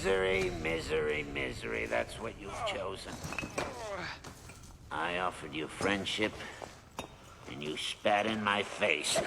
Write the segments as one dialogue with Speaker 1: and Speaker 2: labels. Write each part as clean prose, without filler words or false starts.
Speaker 1: Misery, misery, misery. That's what you've chosen. I offered you friendship, and you spat in my face.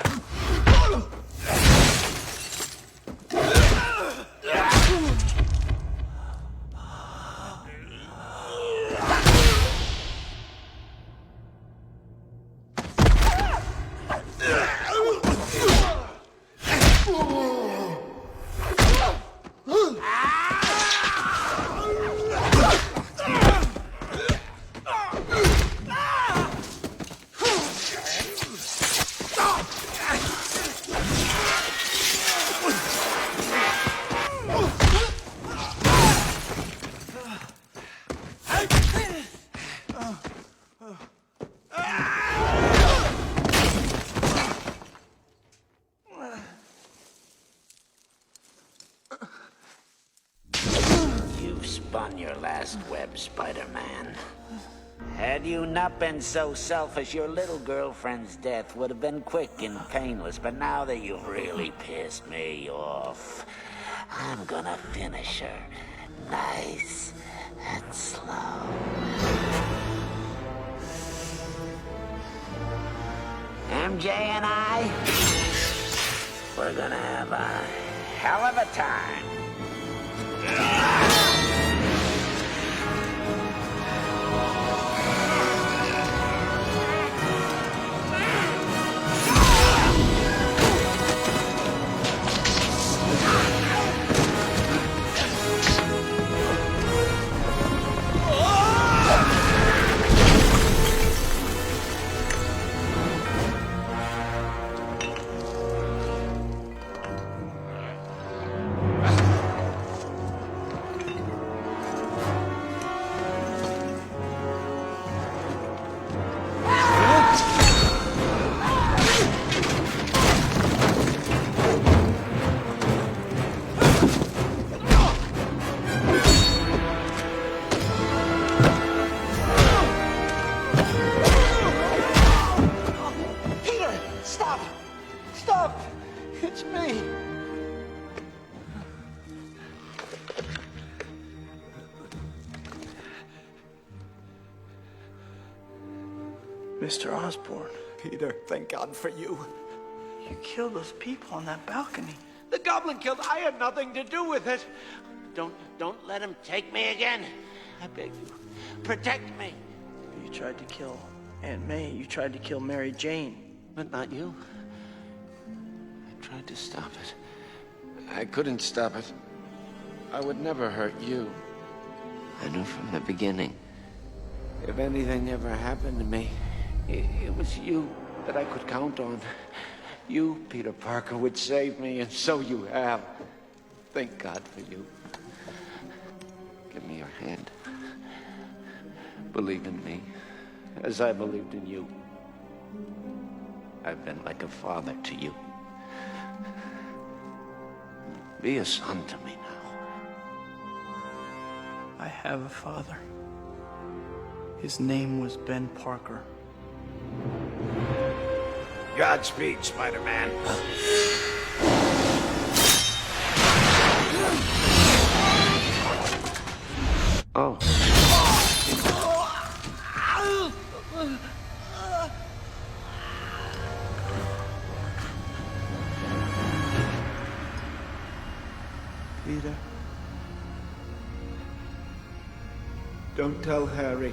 Speaker 1: Spun your last web, Spider-Man. Had you not been so selfish, your little girlfriend's death would have been quick and painless, but now that you've really pissed me off, I'm gonna finish her nice and slow. MJ and I, we're gonna have a hell of a time.
Speaker 2: It's me. Mr. Osborn.
Speaker 3: Peter, thank God for you.
Speaker 2: You killed those people on that balcony.
Speaker 1: The goblin killed. I had nothing to do with it. Don't let him take me again. I beg you. Protect me.
Speaker 2: You tried to kill Aunt May. You tried to kill Mary Jane.
Speaker 1: But not you. I tried to stop it. I couldn't stop it. I would never hurt you. I knew from the beginning. If anything ever happened to me, it was you that I could count on. You, Peter Parker, would save me, and so you have. Thank God for you. Give me your hand. Believe in me, as I believed in you. I've been like a father to you. Be a son to me now.
Speaker 2: I have a father. His name was Ben Parker.
Speaker 1: Godspeed, Spider-Man. Oh.
Speaker 2: Peter.
Speaker 3: Don't tell Harry.